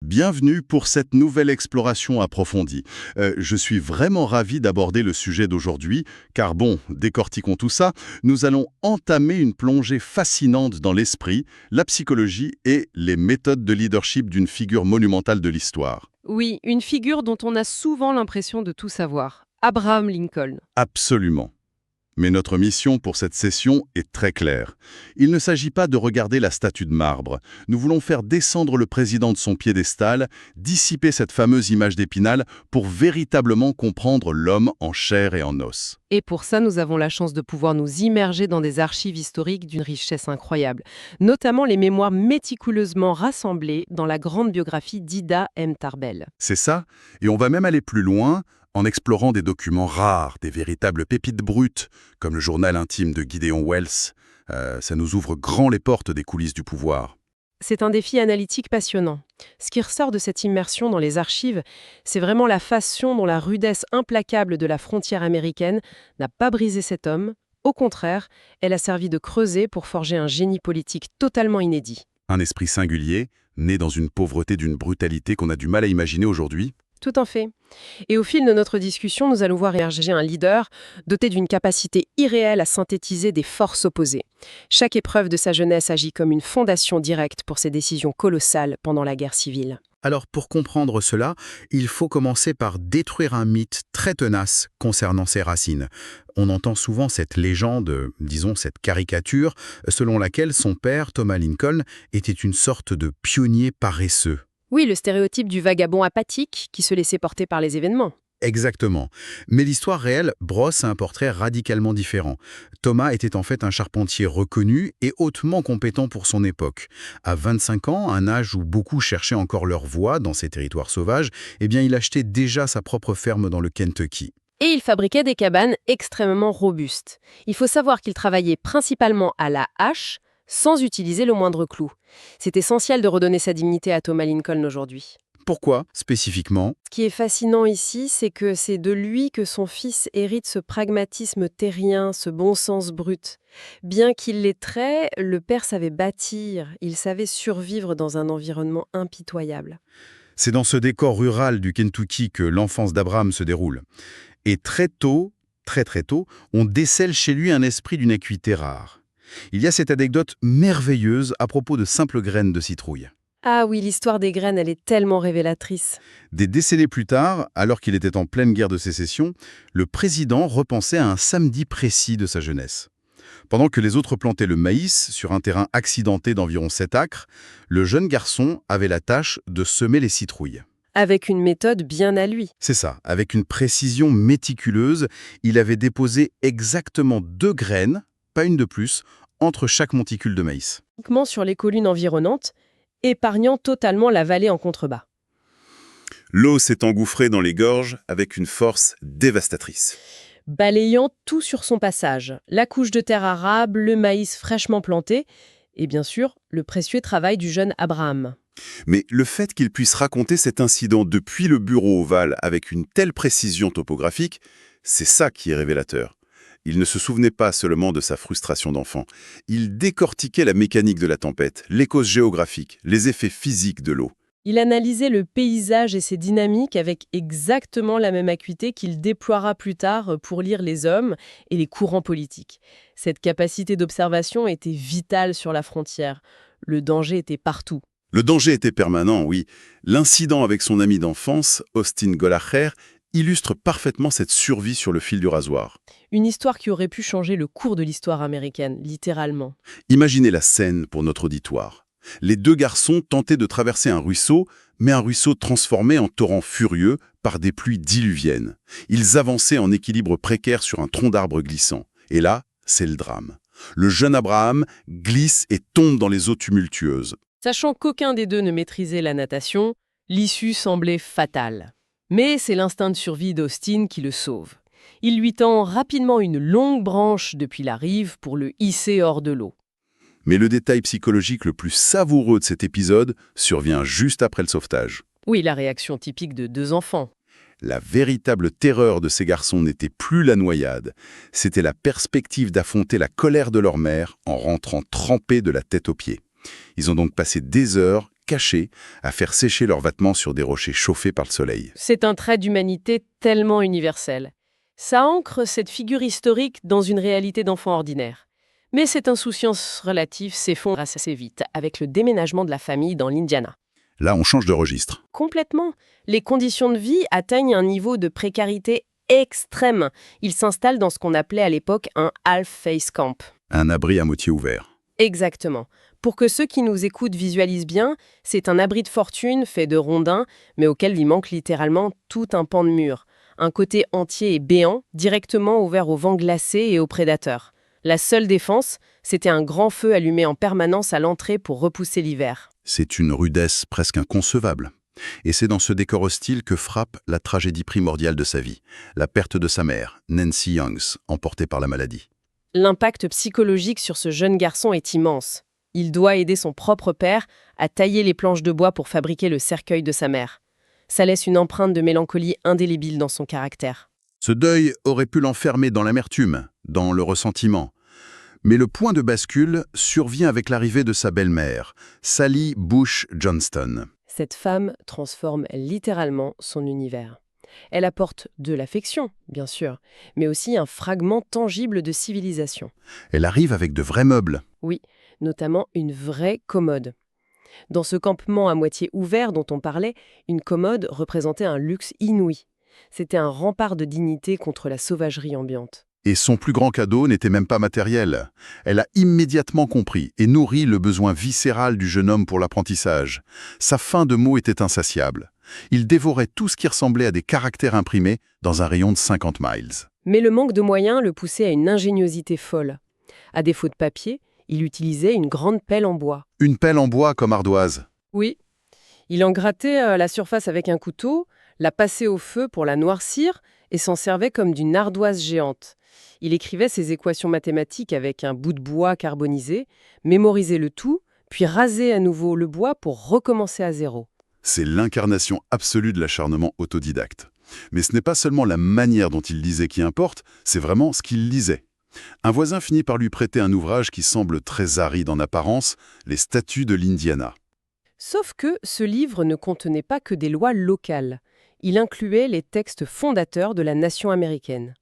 Bienvenue pour cette nouvelle exploration approfondie. Je suis vraiment ravi d'aborder le sujet d'aujourd'hui, car bon, décortiquons tout ça, nous allons entamer une plongée fascinante dans l'esprit, la psychologie et les méthodes de leadership d'une figure monumentale de l'histoire. Oui, une figure dont on a souvent l'impression de tout savoir. Abraham Lincoln. Absolument. Mais notre mission pour cette session est très claire. Il ne s'agit pas de regarder la statue de marbre. Nous voulons faire descendre le président de son piédestal, dissiper cette fameuse image d'Épinal pour véritablement comprendre l'homme en chair et en os. Et pour ça, nous avons la chance de pouvoir nous immerger dans des archives historiques d'une richesse incroyable, notamment les mémoires méticuleusement rassemblées dans la grande biographie d'Ida M. Tarbell. C'est ça, et on va même aller plus loin en explorant des documents rares, des véritables pépites brutes, comme le journal intime de Gideon Welles. Ça nous ouvre grand les portes des coulisses du pouvoir. C'est un défi analytique passionnant. Ce qui ressort de cette immersion dans les archives, c'est vraiment la façon dont la rudesse implacable de la frontière américaine n'a pas brisé cet homme. Au contraire, elle a servi de creuset pour forger un génie politique totalement inédit. Un esprit singulier, né dans une pauvreté d'une brutalité qu'on a du mal à imaginer aujourd'hui. Tout en fait. Et au fil de notre discussion, nous allons voir émerger un leader doté d'une capacité irréelle à synthétiser des forces opposées. Chaque épreuve de sa jeunesse agit comme une fondation directe pour ses décisions colossales pendant la guerre civile. Alors pour comprendre cela, il faut commencer par détruire un mythe très tenace concernant ses racines. On entend souvent cette légende, disons cette caricature, selon laquelle son père, Thomas Lincoln, était une sorte de pionnier paresseux. Oui, le stéréotype du vagabond apathique qui se laissait porter par les événements. Exactement. Mais l'histoire réelle brosse un portrait radicalement différent. Thomas était en fait un charpentier reconnu et hautement compétent pour son époque. À 25 ans, un âge où beaucoup cherchaient encore leur voie dans ces territoires sauvages, il achetait déjà sa propre ferme dans le Kentucky. Et il fabriquait des cabanes extrêmement robustes. Il faut savoir qu'il travaillait principalement à la hache, sans utiliser le moindre clou. C'est essentiel de redonner sa dignité à Thomas Lincoln aujourd'hui. Pourquoi, spécifiquement ? Ce qui est fascinant ici, c'est que c'est de lui que son fils hérite ce pragmatisme terrien, ce bon sens brut. Bien qu'il l'ait trait, le père savait bâtir, il savait survivre dans un environnement impitoyable. C'est dans ce décor rural du Kentucky que l'enfance d'Abraham se déroule. Et très tôt, très tôt, on décèle chez lui un esprit d'une acuité rare. Il y a cette anecdote merveilleuse à propos de simples graines de citrouille. Ah oui, l'histoire des graines, elle est tellement révélatrice. Des décennies plus tard, alors qu'il était en pleine guerre de sécession, le président repensait à un samedi précis de sa jeunesse. Pendant que les autres plantaient le maïs sur un terrain accidenté d'environ 7 acres, le jeune garçon avait la tâche de semer les citrouilles. Avec une méthode bien à lui. C'est ça, avec une précision méticuleuse, il avait déposé exactement 2 graines, pas une de plus, entre chaque monticule de maïs. Uniquement sur les collines environnantes, épargnant totalement la vallée en contrebas. L'eau s'est engouffrée dans les gorges avec une force dévastatrice. Balayant tout sur son passage, la couche de terre arabe, le maïs fraîchement planté, et bien sûr, le précieux travail du jeune Abraham. Mais le fait qu'il puisse raconter cet incident depuis le bureau ovale avec une telle précision topographique, c'est ça qui est révélateur. Il ne se souvenait pas seulement de sa frustration d'enfant. Il décortiquait la mécanique de la tempête, les causes géographiques, les effets physiques de l'eau. Il analysait le paysage et ses dynamiques avec exactement la même acuité qu'il déploiera plus tard pour lire les hommes et les courants politiques. Cette capacité d'observation était vitale sur la frontière. Le danger était partout. Le danger était permanent, oui. L'incident avec son ami d'enfance, Austin Gollaher, illustre parfaitement cette survie sur le fil du rasoir. Une histoire qui aurait pu changer le cours de l'histoire américaine, littéralement. Imaginez la scène pour notre auditoire. Les 2 garçons tentaient de traverser un ruisseau, mais un ruisseau transformé en torrent furieux par des pluies diluviennes. Ils avançaient en équilibre précaire sur un tronc d'arbre glissant. Et là, c'est le drame. Le jeune Abraham glisse et tombe dans les eaux tumultueuses. Sachant qu'aucun des deux ne maîtrisait la natation, l'issue semblait fatale. Mais c'est l'instinct de survie d'Austin qui le sauve. Il lui tend rapidement une longue branche depuis la rive pour le hisser hors de l'eau. Mais le détail psychologique le plus savoureux de cet épisode survient juste après le sauvetage. Oui, la réaction typique de 2 enfants. La véritable terreur de ces garçons n'était plus la noyade, c'était la perspective d'affronter la colère de leur mère en rentrant trempés de la tête aux pieds. Ils ont donc passé des heures, cachés à faire sécher leurs vêtements sur des rochers chauffés par le soleil. C'est un trait d'humanité tellement universel. Ça ancre cette figure historique dans une réalité d'enfant ordinaire. Mais cette insouciance relative s'effondre assez vite avec le déménagement de la famille dans l'Indiana. Là, on change de registre. Complètement. Les conditions de vie atteignent un niveau de précarité extrême. Ils s'installent dans ce qu'on appelait à l'époque un half-face camp. Un abri à moitié ouvert. Exactement. Pour que ceux qui nous écoutent visualisent bien, c'est un abri de fortune fait de rondins, mais auquel il manque littéralement tout un pan de mur. Un côté entier et béant, directement ouvert au vent glacé et aux prédateurs. La seule défense, c'était un grand feu allumé en permanence à l'entrée pour repousser l'hiver. C'est une rudesse presque inconcevable. Et c'est dans ce décor hostile que frappe la tragédie primordiale de sa vie, la perte de sa mère, Nancy Youngs, emportée par la maladie. L'impact psychologique sur ce jeune garçon est immense. Il doit aider son propre père à tailler les planches de bois pour fabriquer le cercueil de sa mère. Ça laisse une empreinte de mélancolie indélébile dans son caractère. Ce deuil aurait pu l'enfermer dans l'amertume, dans le ressentiment. Mais le point de bascule survient avec l'arrivée de sa belle-mère, Sally Bush Johnston. Cette femme transforme littéralement son univers. Elle apporte de l'affection, bien sûr, mais aussi un fragment tangible de civilisation. Elle arrive avec de vrais meubles. Oui, notamment une vraie commode. Dans ce campement à moitié ouvert dont on parlait, une commode représentait un luxe inouï. C'était un rempart de dignité contre la sauvagerie ambiante. Et son plus grand cadeau n'était même pas matériel. Elle a immédiatement compris et nourri le besoin viscéral du jeune homme pour l'apprentissage. Sa faim de mots était insatiable. Il dévorait tout ce qui ressemblait à des caractères imprimés dans un rayon de 50 miles. Mais le manque de moyens le poussait à une ingéniosité folle. À défaut de papier, il utilisait une grande pelle en bois. Une pelle en bois comme ardoise. Oui. Il en grattait la surface avec un couteau, la passait au feu pour la noircir et s'en servait comme d'une ardoise géante. Il écrivait ses équations mathématiques avec un bout de bois carbonisé, mémorisait le tout, puis rasait à nouveau le bois pour recommencer à zéro. C'est l'incarnation absolue de l'acharnement autodidacte. Mais ce n'est pas seulement la manière dont il lisait qui importe, c'est vraiment ce qu'il lisait. Un voisin finit par lui prêter un ouvrage qui semble très aride en apparence, Les statuts de l'Indiana. Sauf que ce livre ne contenait pas que des lois locales. Il incluait les textes fondateurs de la nation américaine.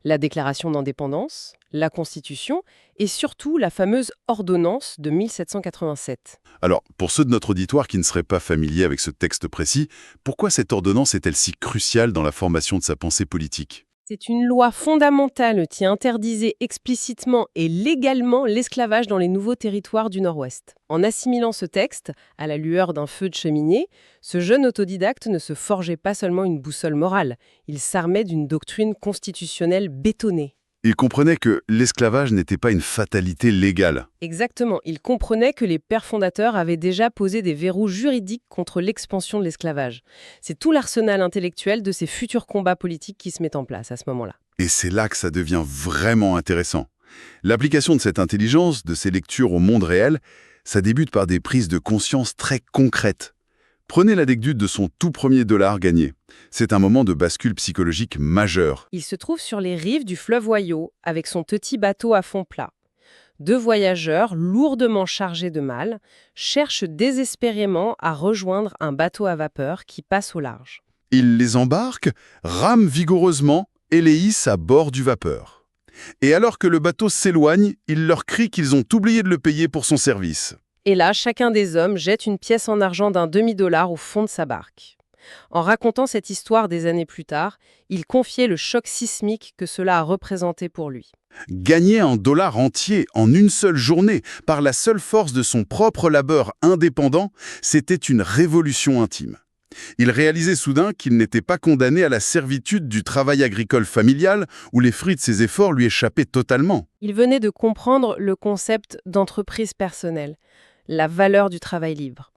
La Déclaration d'indépendance, la Constitution et surtout la fameuse ordonnance de 1787. Alors, pour ceux de notre auditoire qui ne seraient pas familiers avec ce texte précis, pourquoi cette ordonnance est-elle si cruciale dans la formation de sa pensée politique ? C'est une loi fondamentale qui interdisait explicitement et légalement l'esclavage dans les nouveaux territoires du Nord-Ouest. En assimilant ce texte, à la lueur d'un feu de cheminée, ce jeune autodidacte ne se forgeait pas seulement une boussole morale, il s'armait d'une doctrine constitutionnelle bétonnée. Il comprenait que l'esclavage n'était pas une fatalité légale. Exactement, il comprenait que les pères fondateurs avaient déjà posé des verrous juridiques contre l'expansion de l'esclavage. C'est tout l'arsenal intellectuel de ces futurs combats politiques qui se mettent en place à ce moment-là. Et c'est là que ça devient vraiment intéressant. L'application de cette intelligence, de ces lectures au monde réel, ça débute par des prises de conscience très concrètes. Prenez l'anecdote de son tout premier dollar gagné. C'est un moment de bascule psychologique majeur. Il se trouve sur les rives du fleuve Ohio avec son petit bateau à fond plat. Deux voyageurs, lourdement chargés de malles, cherchent désespérément à rejoindre un bateau à vapeur qui passe au large. Il les embarque, rame vigoureusement et les hisse à bord du vapeur. Et alors que le bateau s'éloigne, il leur crie qu'ils ont oublié de le payer pour son service. Et là, chacun des hommes jette une pièce en argent d'1 demi-dollar au fond de sa barque. En racontant cette histoire des années plus tard, il confiait le choc sismique que cela a représenté pour lui. Gagner un dollar entier en une seule journée par la seule force de son propre labeur indépendant, c'était une révolution intime. Il réalisait soudain qu'il n'était pas condamné à la servitude du travail agricole familial où les fruits de ses efforts lui échappaient totalement. Il venait de comprendre le concept d'entreprise personnelle, la valeur du travail libre.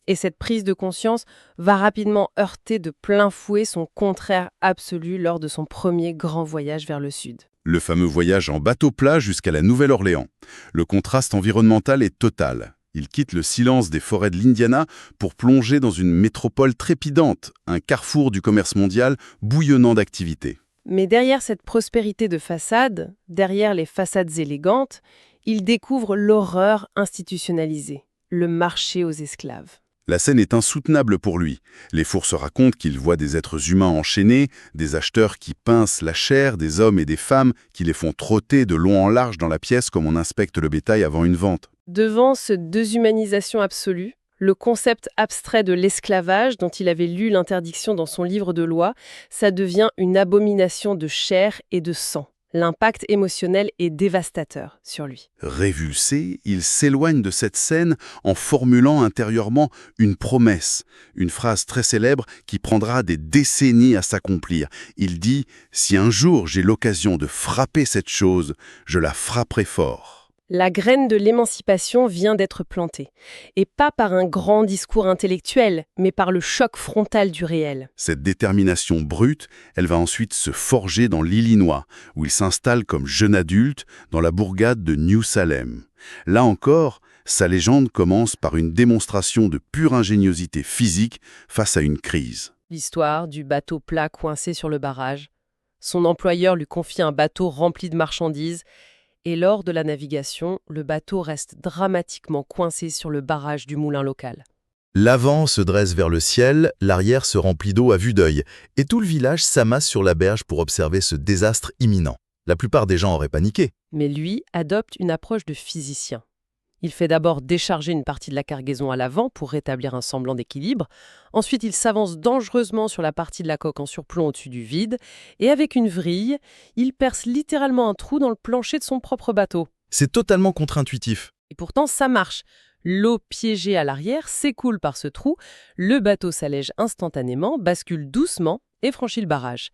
Et cette prise de conscience va rapidement heurter de plein fouet son contraire absolu lors de son premier grand voyage vers le sud. Le fameux voyage en bateau plat jusqu'à la Nouvelle-Orléans. Le contraste environnemental est total. Il quitte le silence des forêts de l'Indiana pour plonger dans une métropole trépidante, un carrefour du commerce mondial bouillonnant d'activité. Mais derrière cette prospérité de façade, derrière les façades élégantes, il découvre l'horreur institutionnalisée, le marché aux esclaves. La scène est insoutenable pour lui. Les fours se racontent qu'il voit des êtres humains enchaînés, des acheteurs qui pincent la chair, des hommes et des femmes qui les font trotter de long en large dans la pièce comme on inspecte le bétail avant une vente. Devant cette déshumanisation absolue, le concept abstrait de l'esclavage, dont il avait lu l'interdiction dans son livre de loi, ça devient une abomination de chair et de sang. L'impact émotionnel est dévastateur sur lui. Révulsé, il s'éloigne de cette scène en formulant intérieurement une promesse, une phrase très célèbre qui prendra des décennies à s'accomplir. Il dit « Si un jour j'ai l'occasion de frapper cette chose, je la frapperai fort ». La graine de l'émancipation vient d'être plantée, et pas par un grand discours intellectuel, mais par le choc frontal du réel. Cette détermination brute, elle va ensuite se forger dans l'Illinois, où il s'installe comme jeune adulte dans la bourgade de New Salem. Là encore, sa légende commence par une démonstration de pure ingéniosité physique face à une crise. L'histoire du bateau plat coincé sur le barrage. Son employeur lui confie un bateau rempli de marchandises, et lors de la navigation, le bateau reste dramatiquement coincé sur le barrage du moulin local. L'avant se dresse vers le ciel, l'arrière se remplit d'eau à vue d'œil, et tout le village s'amasse sur la berge pour observer ce désastre imminent. La plupart des gens auraient paniqué. Mais lui adopte une approche de physicien. Il fait d'abord décharger une partie de la cargaison à l'avant pour rétablir un semblant d'équilibre. Ensuite, il s'avance dangereusement sur la partie de la coque en surplomb au-dessus du vide. Et avec une vrille, il perce littéralement un trou dans le plancher de son propre bateau. C'est totalement contre-intuitif. Et pourtant, ça marche. L'eau piégée à l'arrière s'écoule par ce trou, le bateau s'allège instantanément, bascule doucement et franchit le barrage.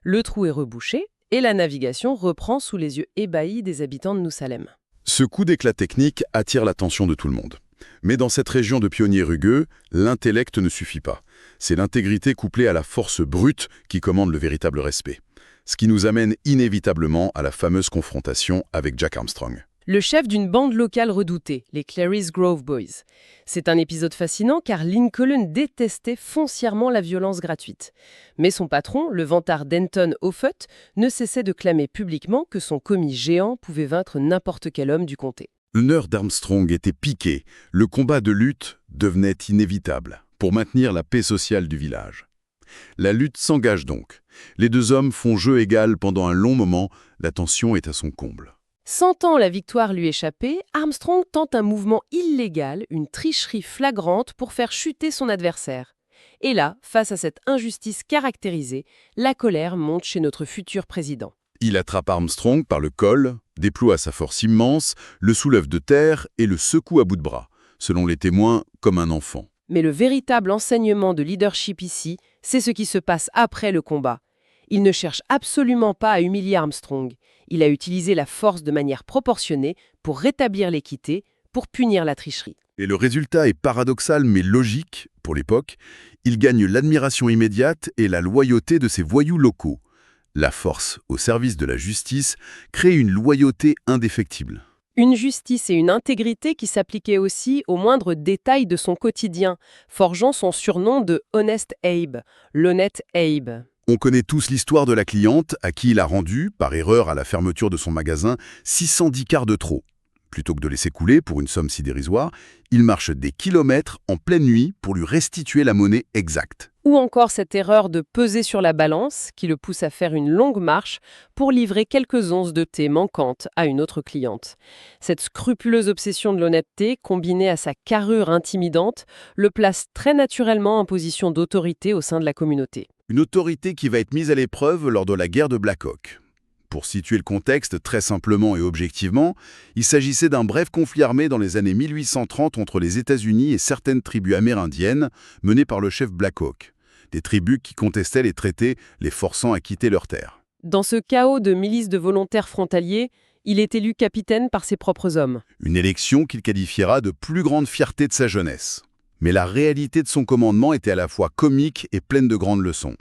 Le trou est rebouché et la navigation reprend sous les yeux ébahis des habitants de New Salem. Ce coup d'éclat technique attire l'attention de tout le monde. Mais dans cette région de pionniers rugueux, l'intellect ne suffit pas. C'est l'intégrité couplée à la force brute qui commande le véritable respect. Ce qui nous amène inévitablement à la fameuse confrontation avec Jack Armstrong. Le chef d'une bande locale redoutée, les Clary's Grove Boys. C'est un épisode fascinant car Lincoln détestait foncièrement la violence gratuite. Mais son patron, le vantard Denton Offutt, ne cessait de clamer publiquement que son commis géant pouvait vaincre n'importe quel homme du comté. L'honneur d'Armstrong était piqué. Le combat de lutte devenait inévitable pour maintenir la paix sociale du village. La lutte s'engage donc. Les deux hommes font jeu égal pendant un long moment. La tension est à son comble. Sentant la victoire lui échapper, Armstrong tente un mouvement illégal, une tricherie flagrante pour faire chuter son adversaire. Et là, face à cette injustice caractérisée, la colère monte chez notre futur président. Il attrape Armstrong par le col, déploie sa force immense, le soulève de terre et le secoue à bout de bras, selon les témoins, comme un enfant. Mais le véritable enseignement de leadership ici, c'est ce qui se passe après le combat. Il ne cherche absolument pas à humilier Armstrong. Il a utilisé la force de manière proportionnée pour rétablir l'équité, pour punir la tricherie. Et le résultat est paradoxal mais logique, pour l'époque. Il gagne l'admiration immédiate et la loyauté de ses voyous locaux. La force au service de la justice crée une loyauté indéfectible. Une justice et une intégrité qui s'appliquaient aussi aux moindres détails de son quotidien, forgeant son surnom de « Honest Abe », l'honnête Abe. On connaît tous l'histoire de la cliente à qui il a rendu, par erreur à la fermeture de son magasin, 610 quarts de trop. Plutôt que de laisser couler pour une somme si dérisoire, il marche des kilomètres en pleine nuit pour lui restituer la monnaie exacte. Ou encore cette erreur de peser sur la balance qui le pousse à faire une longue marche pour livrer quelques onces de thé manquantes à une autre cliente. Cette scrupuleuse obsession de l'honnêteté, combinée à sa carrure intimidante, le place très naturellement en position d'autorité au sein de la communauté. Une autorité qui va être mise à l'épreuve lors de la guerre de Black Hawk. Pour situer le contexte très simplement et objectivement, il s'agissait d'un bref conflit armé dans les années 1830 entre les États-Unis et certaines tribus amérindiennes menées par le chef Black Hawk. Des tribus qui contestaient les traités, les forçant à quitter leurs terres. Dans ce chaos de milices de volontaires frontaliers, il est élu capitaine par ses propres hommes. Une élection qu'il qualifiera de plus grande fierté de sa jeunesse. Mais la réalité de son commandement était à la fois comique et pleine de grandes leçons.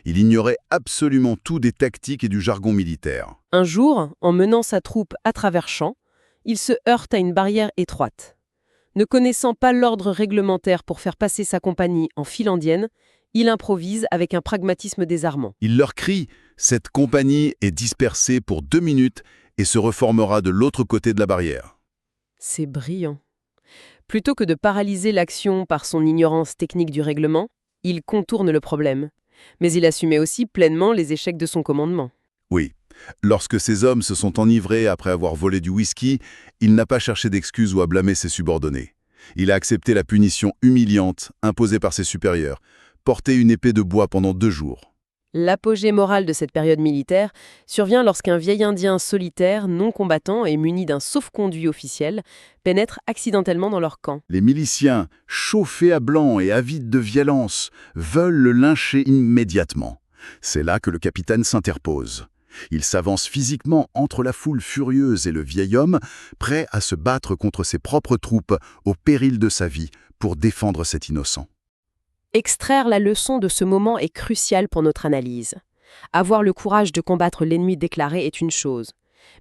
Il ignorait absolument tout des tactiques et du jargon militaire. Un jour, en menant sa troupe à travers champs, il se heurte à une barrière étroite. Ne connaissant pas l'ordre réglementaire pour faire passer sa compagnie en file indienne, il improvise avec un pragmatisme désarmant. Il leur crie « Cette compagnie est dispersée pour 2 minutes et se reformera de l'autre côté de la barrière. » C'est brillant. Plutôt que de paralyser l'action par son ignorance technique du règlement, il contourne le problème. Mais il assumait aussi pleinement les échecs de son commandement. Oui. Lorsque ces hommes se sont enivrés après avoir volé du whisky, il n'a pas cherché d'excuses ou à blâmer ses subordonnés. Il a accepté la punition humiliante imposée par ses supérieurs, porter une épée de bois pendant 2 jours. L'apogée morale de cette période militaire survient lorsqu'un vieil Indien solitaire, non combattant et muni d'un sauf-conduit officiel, pénètre accidentellement dans leur camp. Les miliciens, chauffés à blanc et avides de violence, veulent le lyncher immédiatement. C'est là que le capitaine s'interpose. Il s'avance physiquement entre la foule furieuse et le vieil homme, prêt à se battre contre ses propres troupes au péril de sa vie pour défendre cet innocent. Extraire la leçon de ce moment est crucial pour notre analyse. Avoir le courage de combattre l'ennemi déclaré est une chose,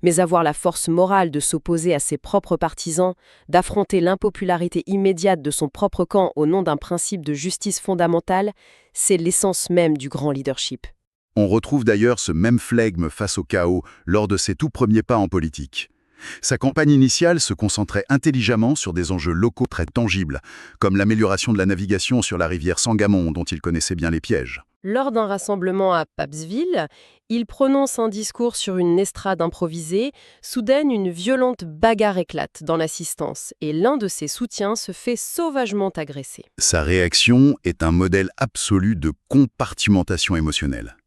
mais avoir la force morale de s'opposer à ses propres partisans, d'affronter l'impopularité immédiate de son propre camp au nom d'un principe de justice fondamentale, c'est l'essence même du grand leadership. On retrouve d'ailleurs ce même flegme face au chaos lors de ses tout premiers pas en politique. Sa campagne initiale se concentrait intelligemment sur des enjeux locaux très tangibles, comme l'amélioration de la navigation sur la rivière Sangamon, dont il connaissait bien les pièges. Lors d'un rassemblement à Pappsville, il prononce un discours sur une estrade improvisée. Soudain, une violente bagarre éclate dans l'assistance et l'un de ses soutiens se fait sauvagement agresser. Sa réaction est un modèle absolu de compartimentation émotionnelle.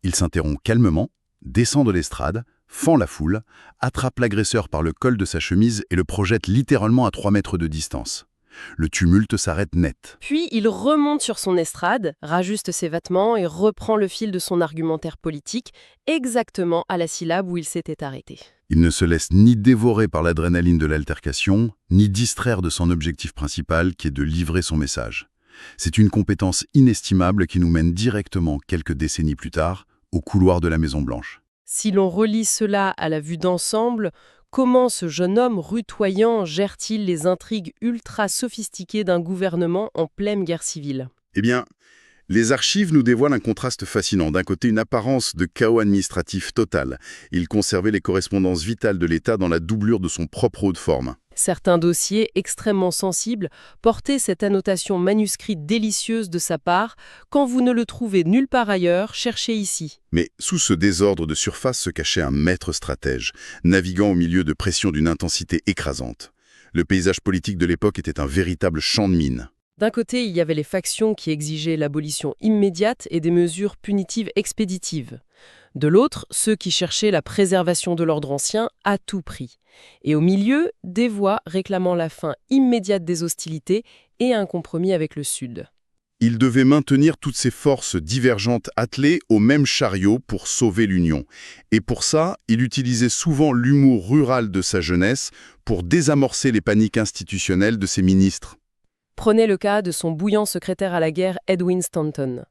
Il s'interrompt calmement, descend de l'estrade, fend la foule, attrape l'agresseur par le col de sa chemise et le projette littéralement à 3 mètres de distance. Le tumulte s'arrête net. Puis il remonte sur son estrade, rajuste ses vêtements et reprend le fil de son argumentaire politique, exactement à la syllabe où il s'était arrêté. Il ne se laisse ni dévorer par l'adrénaline de l'altercation, ni distraire de son objectif principal qui est de livrer son message. C'est une compétence inestimable qui nous mène directement, quelques décennies plus tard, au couloir de la Maison-Blanche. Si l'on relie cela à la vue d'ensemble, comment ce jeune homme rutoyant gère-t-il les intrigues ultra sophistiquées d'un gouvernement en pleine guerre civile ? Eh bien, les archives nous dévoilent un contraste fascinant. D'un côté, une apparence de chaos administratif total. Il conservait les correspondances vitales de l'État dans la doublure de son propre haut de forme. Certains dossiers extrêmement sensibles portaient cette annotation manuscrite délicieuse de sa part. Quand vous ne le trouvez nulle part ailleurs, cherchez ici. Mais sous ce désordre de surface se cachait un maître stratège, naviguant au milieu de pressions d'une intensité écrasante. Le paysage politique de l'époque était un véritable champ de mines. D'un côté, il y avait les factions qui exigeaient l'abolition immédiate et des mesures punitives expéditives. De l'autre, ceux qui cherchaient la préservation de l'ordre ancien à tout prix. Et au milieu, des voix réclamant la fin immédiate des hostilités et un compromis avec le Sud. Il devait maintenir toutes ces forces divergentes attelées au même chariot pour sauver l'Union. Et pour ça, il utilisait souvent l'humour rural de sa jeunesse pour désamorcer les paniques institutionnelles de ses ministres. Prenez le cas de son bouillant secrétaire à la guerre Edwin Stanton.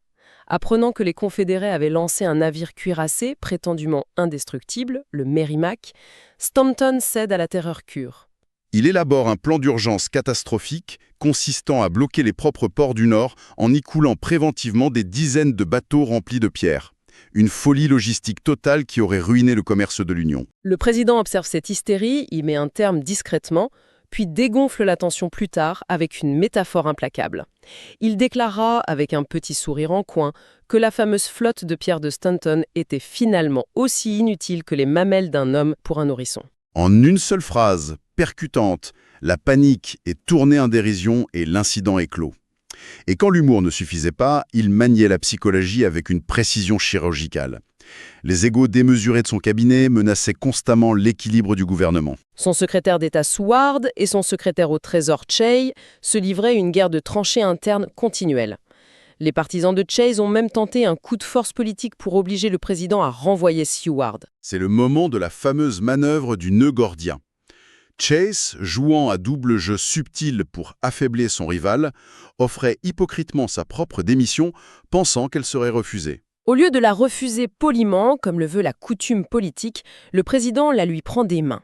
Apprenant que les Confédérés avaient lancé un navire cuirassé prétendument indestructible, le Merrimack, Stanton cède à la terreur cure. Il élabore un plan d'urgence catastrophique consistant à bloquer les propres ports du Nord en y coulant préventivement des dizaines de bateaux remplis de pierres. Une folie logistique totale qui aurait ruiné le commerce de l'Union. Le président observe cette hystérie, y met un terme discrètement, puis dégonfle la tension plus tard avec une métaphore implacable. Il déclara, avec un petit sourire en coin, que la fameuse flotte de pierre de Stanton était finalement aussi inutile que les mamelles d'un homme pour un nourrisson. En une seule phrase, percutante, la panique est tournée en dérision et l'incident est clos. Et quand l'humour ne suffisait pas, il maniait la psychologie avec une précision chirurgicale. Les égos démesurés de son cabinet menaçaient constamment l'équilibre du gouvernement. Son secrétaire d'État Seward et son secrétaire au Trésor Chase se livraient une guerre de tranchées internes continuelle. Les partisans de Chase ont même tenté un coup de force politique pour obliger le président à renvoyer Seward. C'est le moment de la fameuse manœuvre du nœud gordien. Chase, jouant à double jeu subtil pour affaiblir son rival, offrait hypocritement sa propre démission, pensant qu'elle serait refusée. Au lieu de la refuser poliment, comme le veut la coutume politique, le président la lui prend des mains.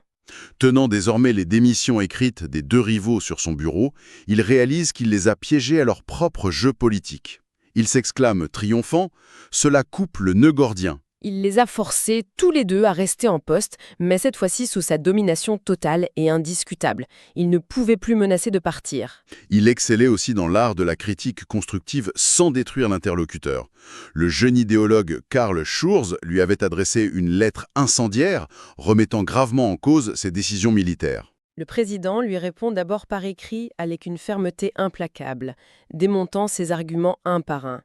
Tenant désormais les démissions écrites des 2 rivaux sur son bureau, il réalise qu'il les a piégés à leur propre jeu politique. Il s'exclame triomphant « Cela coupe le nœud gordien ». Il les a forcés tous les deux à rester en poste, mais cette fois-ci sous sa domination totale et indiscutable. Il ne pouvait plus menacer de partir. Il excellait aussi dans l'art de la critique constructive sans détruire l'interlocuteur. Le jeune idéologue Karl Schurz lui avait adressé une lettre incendiaire, remettant gravement en cause ses décisions militaires. Le président lui répond d'abord par écrit avec une fermeté implacable, démontant ses arguments un par un.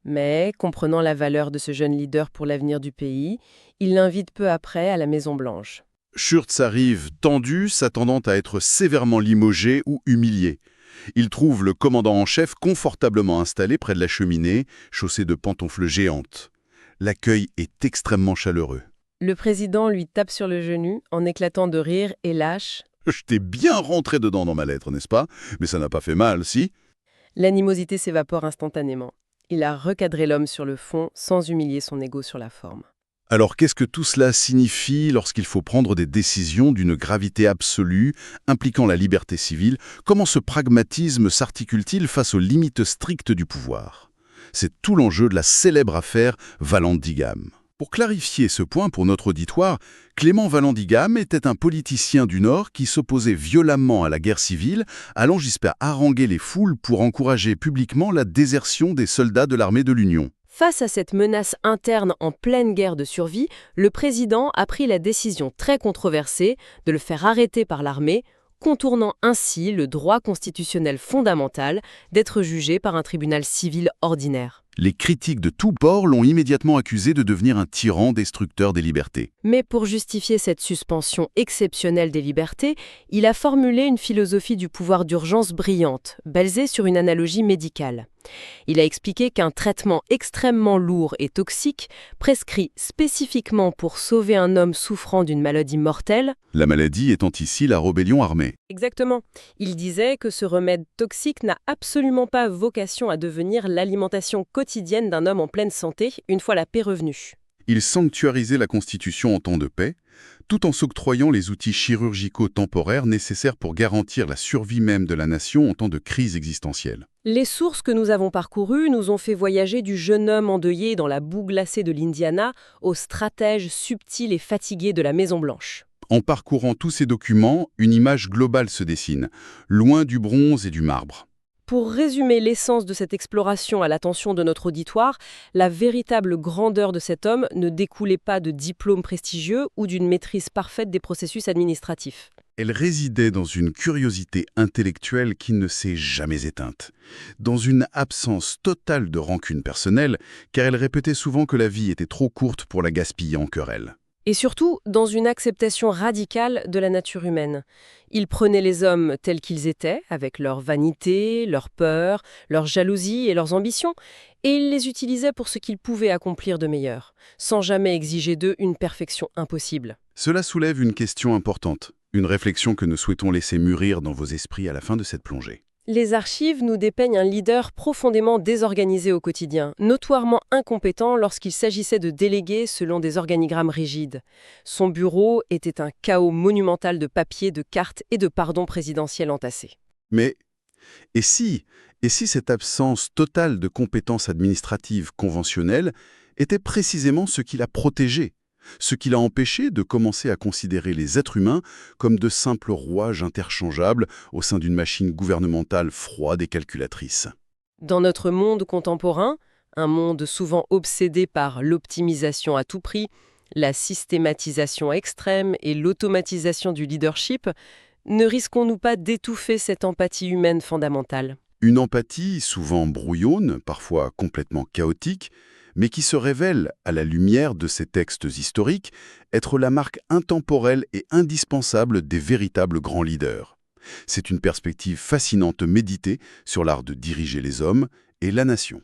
Mais, comprenant la valeur de ce jeune leader pour l'avenir du pays, il l'invite peu après à la Maison-Blanche. Schurz arrive tendu, s'attendant à être sévèrement limogé ou humilié. Il trouve le commandant en chef confortablement installé près de la cheminée, chaussé de pantoufles géantes. L'accueil est extrêmement chaleureux. Le président lui tape sur le genou en éclatant de rire et lâche. Je t'ai bien rentré dedans dans ma lettre, n'est-ce pas? Mais ça n'a pas fait mal, si? L'animosité s'évapore instantanément. Il a recadré l'homme sur le fond sans humilier son ego sur la forme. Alors qu'est-ce que tout cela signifie lorsqu'il faut prendre des décisions d'une gravité absolue, impliquant la liberté civile? Comment ce pragmatisme s'articule-t-il face aux limites strictes du pouvoir? C'est tout l'enjeu de la célèbre affaire Vallandigham. Pour clarifier ce point pour notre auditoire, Clément Vallandigham était un politicien du Nord qui s'opposait violemment à la guerre civile, allant jusqu'à haranguer les foules pour encourager publiquement la désertion des soldats de l'armée de l'Union. Face à cette menace interne en pleine guerre de survie, le président a pris la décision très controversée de le faire arrêter par l'armée, contournant ainsi le droit constitutionnel fondamental d'être jugé par un tribunal civil ordinaire. Les critiques de tous bords l'ont immédiatement accusé de devenir un tyran destructeur des libertés. Mais pour justifier cette suspension exceptionnelle des libertés, il a formulé une philosophie du pouvoir d'urgence brillante, basée sur une analogie médicale. Il a expliqué qu'un traitement extrêmement lourd et toxique, prescrit spécifiquement pour sauver un homme souffrant d'une maladie mortelle, La maladie étant ici la rébellion armée. Exactement. Il disait que ce remède toxique n'a absolument pas vocation à devenir l'alimentation quotidienne d'un homme en pleine santé, une fois la paix revenue. Il sanctuarisait la Constitution en temps de paix, tout en s'octroyant les outils chirurgicaux temporaires nécessaires pour garantir la survie même de la nation en temps de crise existentielle. Les sources que nous avons parcourues nous ont fait voyager du jeune homme endeuillé dans la boue glacée de l'Indiana au stratège subtil et fatigué de la Maison-Blanche. En parcourant tous ces documents, une image globale se dessine, loin du bronze et du marbre. Pour résumer l'essence de cette exploration à l'attention de notre auditoire, la véritable grandeur de cet homme ne découlait pas de diplômes prestigieux ou d'une maîtrise parfaite des processus administratifs. Elle résidait dans une curiosité intellectuelle qui ne s'est jamais éteinte, dans une absence totale de rancune personnelle, car elle répétait souvent que la vie était trop courte pour la gaspiller en querelle. Et surtout, dans une acceptation radicale de la nature humaine. Il prenait les hommes tels qu'ils étaient, avec leur vanité, leur peur, leur jalousie et leurs ambitions, et il les utilisait pour ce qu'ils pouvaient accomplir de meilleur, sans jamais exiger d'eux une perfection impossible. Cela soulève une question importante, une réflexion que nous souhaitons laisser mûrir dans vos esprits à la fin de cette plongée. Les archives nous dépeignent un leader profondément désorganisé au quotidien, notoirement incompétent lorsqu'il s'agissait de déléguer selon des organigrammes rigides. Son bureau était un chaos monumental de papiers, de cartes et de pardons présidentiels entassés. Mais, et si cette absence totale de compétences administratives conventionnelles était précisément ce qui l'a protégé, ce qui l'a empêché de commencer à considérer les êtres humains comme de simples rouages interchangeables au sein d'une machine gouvernementale froide et calculatrice. Dans notre monde contemporain, un monde souvent obsédé par l'optimisation à tout prix, la systématisation extrême et l'automatisation du leadership, ne risquons-nous pas d'étouffer cette empathie humaine fondamentale ? Une empathie souvent brouillonne, parfois complètement chaotique, mais qui se révèle, à la lumière de ces textes historiques, être la marque intemporelle et indispensable des véritables grands leaders. C'est une perspective fascinante méditée sur l'art de diriger les hommes et la nation.